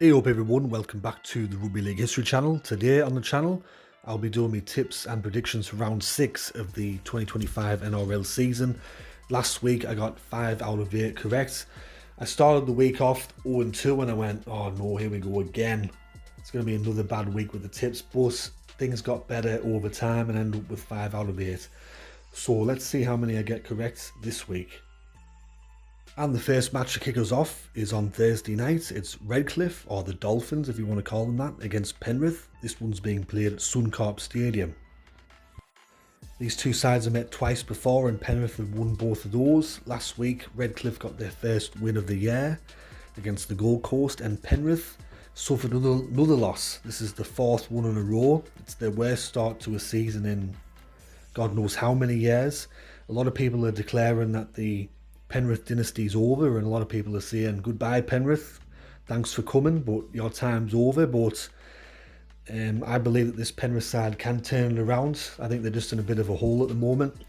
Hey up everyone, welcome back to the Rugby League History channel. Today on the channel, I'll be doing my tips and predictions for round 6 of the 2025 NRL season. Last week I got 5 out of 8 correct. I started the week off 0-2 and I went, oh no, here we go again. It's going to be another bad week with the tips, but things got better over time and ended up with 5 out of 8. So let's see how many I get correct this week. And the first match to kick us off is on Thursday night. It's Redcliffe, or the Dolphins if you want to call them that, against Penrith. This one's being played at Suncorp Stadium. These two sides have met twice before and Penrith have won both of those. Last week, Redcliffe got their first win of the year against the Gold Coast, and Penrith suffered another loss. This is the 4th one in a row. It's their worst start to a season in God knows how many years. A lot of people are declaring that the Penrith dynasty's over, and a lot of people are saying goodbye Penrith, thanks for coming, but your time's over. But I believe that this Penrith side can turn it around. I think they're just in a bit of a hole at the moment.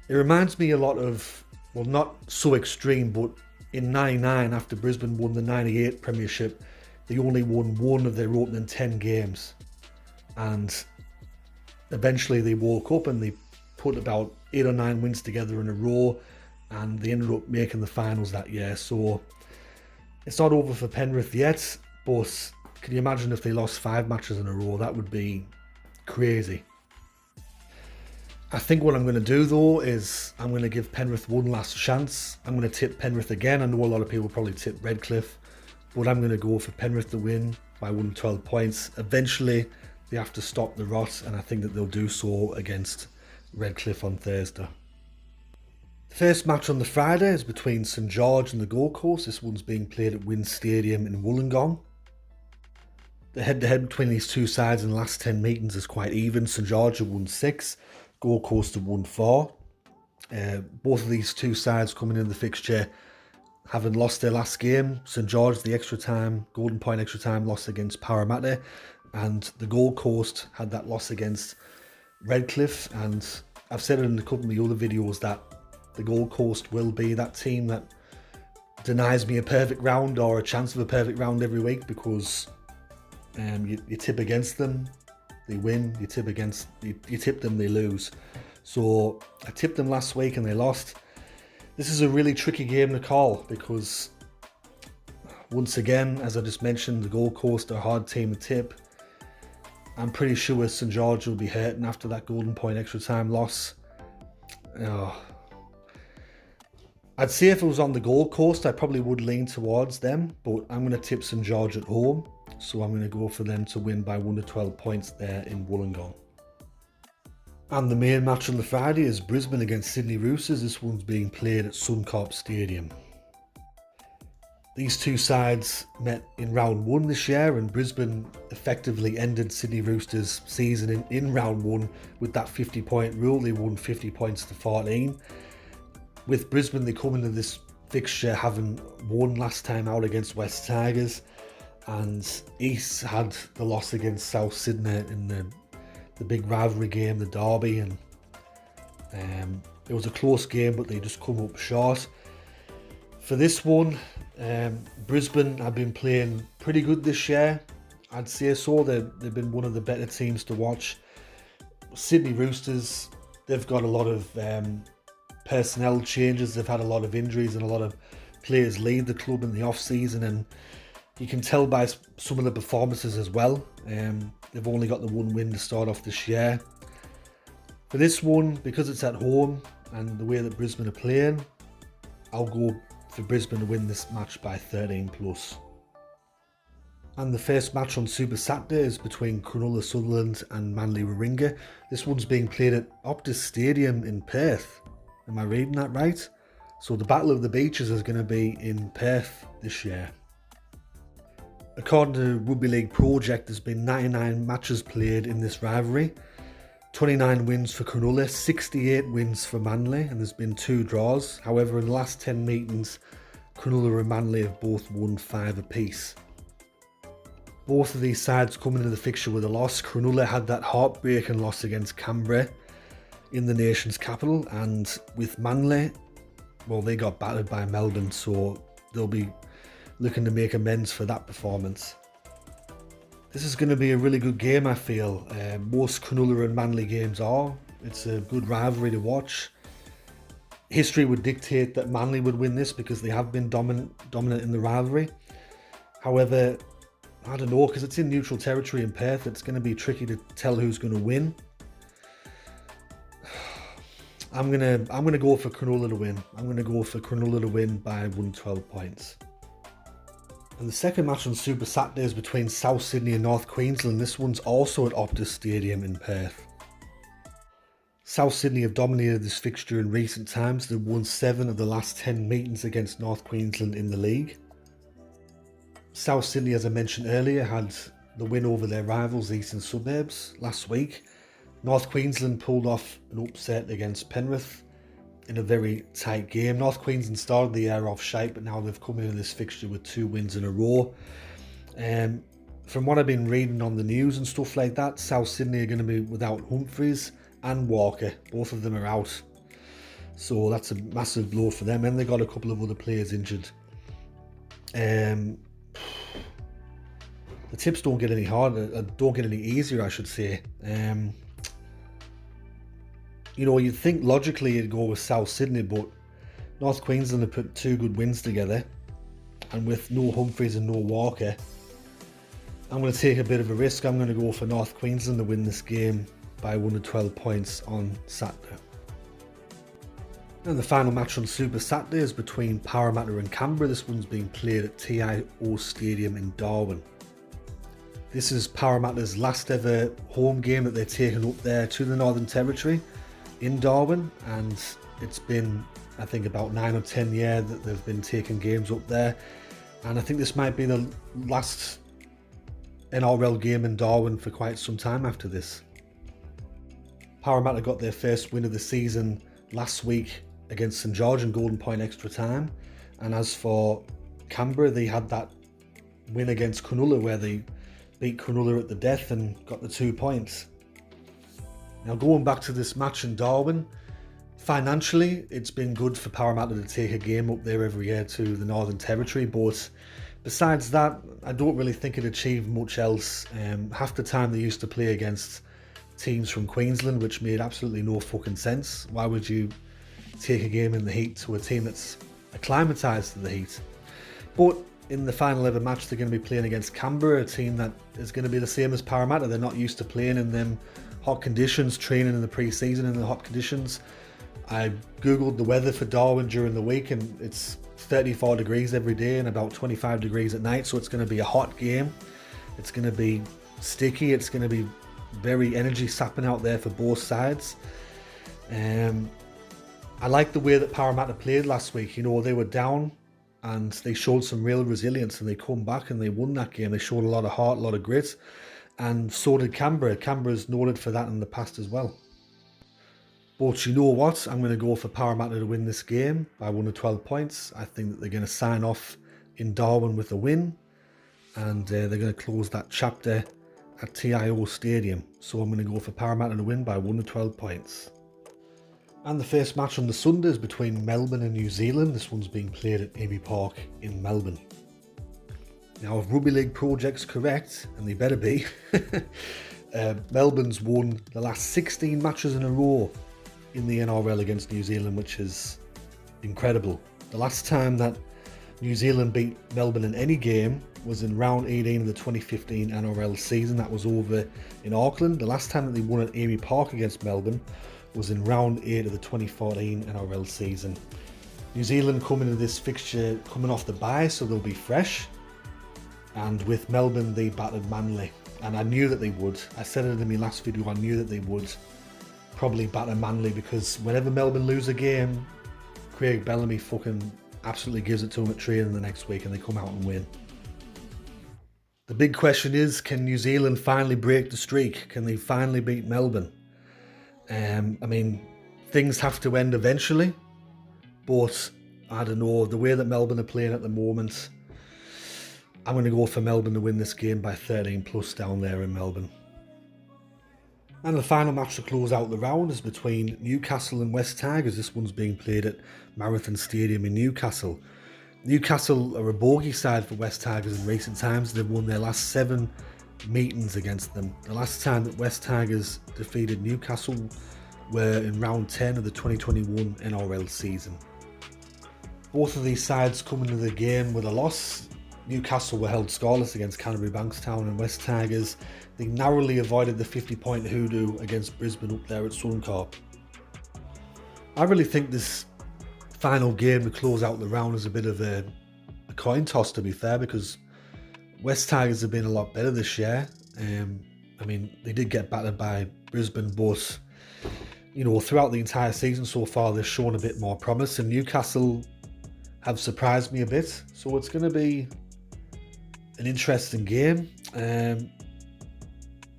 It reminds me a lot of, well, not so extreme, but in 99, after Brisbane won the 98 premiership, they only won one of their opening 10 games, and eventually they woke up and they put about 8 or 9 wins together in a row, and they ended up making the finals that year. So it's not over for Penrith yet, but can you imagine if they lost 5 matches in a row? That would be crazy. I think what I'm going to do though is I'm going to give Penrith one last chance. I'm going to tip Penrith again. I know a lot of people probably tip Redcliffe, but I'm going to go for Penrith to win by 112 points. Eventually they have to stop the rot, and I think that they'll do so against Redcliffe on Thursday. The first match on the Friday is between St George and the Gold Coast. This one's being played at Wynn Stadium in Wollongong. The head-to-head between these two sides in the last 10 meetings is quite even. St George have won 6, Gold Coast have won 4. Both of these two sides coming in the fixture having lost their last game. St George, the extra time, Golden Point extra time loss against Parramatta, and the Gold Coast had that loss against Redcliffe. And I've said it in a couple of my other videos that the Gold Coast will be that team that denies me a perfect round or a chance of a perfect round every week, because you tip against them, they win. You tip them, they lose. So I tipped them last week and they lost. This is a really tricky game to call because, once again, as I just mentioned, the Gold Coast are a hard team to tip. I'm pretty sure St George will be hurting after that Golden Point extra time loss. I'd say if it was on the Gold Coast, I probably would lean towards them, but I'm going to tip St George at home, so I'm going to go for them to win by 112 points there in Wollongong. And the main match on the Friday is Brisbane against Sydney Roosters. This one's being played at Suncorp Stadium. These two sides met in round 1 this year, and Brisbane effectively ended Sydney Roosters' season in round 1 with that 50-point rule. They won 50 points to 14. With Brisbane, they come into this fixture having won last time out against West Tigers, and East had the loss against South Sydney in the big rivalry game, the derby, and it was a close game, but they just come up short. For this one, Brisbane have been playing pretty good this year. I'd say so. They've been one of the better teams to watch. Sydney Roosters, they've got a lot of personnel changes. They've had a lot of injuries and a lot of players leave the club in the off-season, and you can tell by some of the performances as well. They've only got the 1 win to start off this year. For this one, because it's at home and the way that Brisbane are playing, I'll go for Brisbane to win this match by 13+. And the first match on Super Saturday is between Cronulla Sutherland and Manly Warringah. This one's being played at Optus Stadium in Perth. Am I reading that right? So the Battle of the Beaches is going to be in Perth this year. According to Rugby League Project, there's been 99 matches played in this rivalry. 29 wins for Cronulla, 68 wins for Manly, and there's been 2 draws. However, in the last 10 meetings, Cronulla and Manly have both won 5 apiece. Both of these sides coming into the fixture with a loss. Cronulla had that heartbreaking loss against Canberra in the nation's capital, and with Manly, well, they got battered by Melbourne, so they'll be looking to make amends for that performance. This is going to be a really good game, I feel. Most Cronulla and Manly games are. It's a good rivalry to watch. History would dictate that Manly would win this because they have been dominant in the rivalry. However, I don't know, because it's in neutral territory in Perth, it's going to be tricky to tell who's going to win. I'm gonna go for Cronulla to win. I'm gonna go for Cronulla to win by 112 points. And the second match on Super Saturday is between South Sydney and North Queensland. This one's also at Optus Stadium in Perth. South Sydney have dominated this fixture in recent times. They've won 7 of the last 10 meetings against North Queensland in the league. South Sydney, as I mentioned earlier, had the win over their rivals Eastern Suburbs last week. North Queensland pulled off an upset against Penrith in a very tight game. North Queensland started the year off shite, but now they've come into this fixture with 2 wins in a row. From what I've been reading on the news and stuff like that, South Sydney are going to be without Humphries and Walker. Both of them are out. So that's a massive blow for them. And they got a couple of other players injured. The tips don't get any harder, don't get any easier, I should say. You know, you'd think logically you'd go with South Sydney, but North Queensland have put 2 good wins together. And with no Humphries and no Walker, I'm going to take a bit of a risk. I'm going to go for North Queensland to win this game by 112 points on Saturday. And the final match on Super Saturday is between Parramatta and Canberra. This one's being played at TIO Stadium in Darwin. This is Parramatta's last ever home game that they're taking up there to the Northern Territory in Darwin, and it's been, I think, about 9 or 10 years that they've been taking games up there, and I think this might be the last NRL game in Darwin for quite some time after this. Parramatta got their first win of the season last week against St George in Golden Point extra time, and as for Canberra, they had that win against Cronulla where they beat Cronulla at the death and got the 2 points. Now, going back to this match in Darwin, financially it's been good for Parramatta to take a game up there every year to the Northern Territory, but besides that, I don't really think it achieved much else. Half the time they used to play against teams from Queensland, which made absolutely no fucking sense. Why would you take a game in the heat to a team that's acclimatised to the heat? But in the final ever match, they're going to be playing against Canberra, a team that is going to be the same as Parramatta. They're not used to playing in them hot conditions, training in the pre-season in the hot conditions. I googled the weather for Darwin during the week, and it's 34 degrees every day and about 25 degrees at night, so it's going to be a hot game. It's going to be sticky. It's going to be very energy sapping out there for both sides. I like the way that Parramatta played last week. You know, they were down and they showed some real resilience, and they come back and they won that game. They showed a lot of heart, a lot of grit, and so did Canberra. Canberra's noted for that in the past as well. But you know what? I'm going to go for Parramatta to win this game by 112 points. I think that they're going to sign off in Darwin with a win, and they're going to close that chapter at TIO Stadium. So I'm going to go for Parramatta to win by 112 points. And the first match on the Sunday is between Melbourne and New Zealand. This one's being played at Amy Park in Melbourne. Now, if Rugby League Project's correct, and they better be, Melbourne's won the last 16 matches in a row in the NRL against New Zealand, which is incredible. The last time that New Zealand beat Melbourne in any game was in round 18 of the 2015 NRL season. That was over in Auckland. The last time that they won at Amy Park against Melbourne was in round 8 of the 2014 NRL season. New Zealand coming into this fixture coming off the bye, so they'll be fresh. And with Melbourne, they battered Manly. And I knew that they would. I said it in my last video, I knew that they would probably batter Manly, because whenever Melbourne lose a game, Craig Bellamy fucking absolutely gives it to them at training the next week and they come out and win. The big question is, can New Zealand finally break the streak? Can they finally beat Melbourne? I mean, things have to end eventually, but I don't know, the way that Melbourne are playing at the moment, I'm going to go for Melbourne to win this game by 13 plus down there in Melbourne. And the final match to close out the round is between Newcastle and West Tigers. This one's being played at Marathon Stadium in Newcastle. Newcastle are a bogey side for West Tigers in recent times. They've won their last 7 meetings against them. The last time that West Tigers defeated Newcastle were in round 10 of the 2021 NRL season. Both of these sides coming into the game with a loss. Newcastle were held scoreless against Canberra, Bankstown, and West Tigers, they narrowly avoided the 50-point hoodoo against Brisbane up there at Suncorp. I really think this final game to close out the round is a bit of a coin toss, to be fair, because West Tigers have been a lot better this year. I mean, they did get battered by Brisbane, but throughout the entire season so far, they've shown a bit more promise, and Newcastle have surprised me a bit. So it's going to be an interesting game.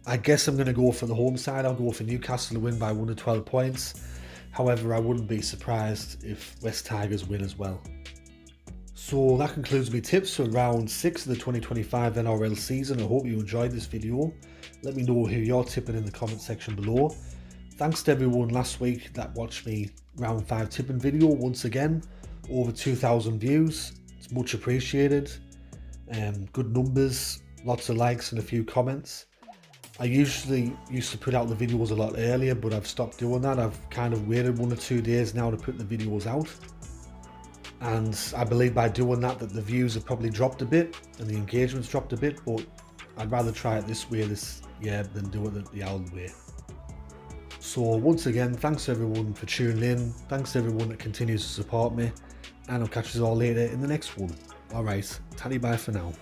I guess I'm going to go for the home side. I'll go for Newcastle to win by 1 to 12 points. However, I wouldn't be surprised if West Tigers win as well. So that concludes my tips for round 6 of the 2025 NRL season. I hope you enjoyed this video. Let me know who you're tipping in the comment section below. Thanks to everyone last week that watched me round 5 tipping video. Once again, over 2,000 views. It's much appreciated. Good numbers, lots of likes and a few comments. I usually used to put out the videos a lot earlier, but I've stopped doing that. I've kind of waited 1 or 2 days now to put the videos out. And I believe by doing that the views have probably dropped a bit and the engagement's dropped a bit, but I'd rather try it this way this year than do it the old way. So once again, thanks everyone for tuning in. Thanks to everyone that continues to support me. And I'll catch you all later in the next one. Alright, tally bye for now.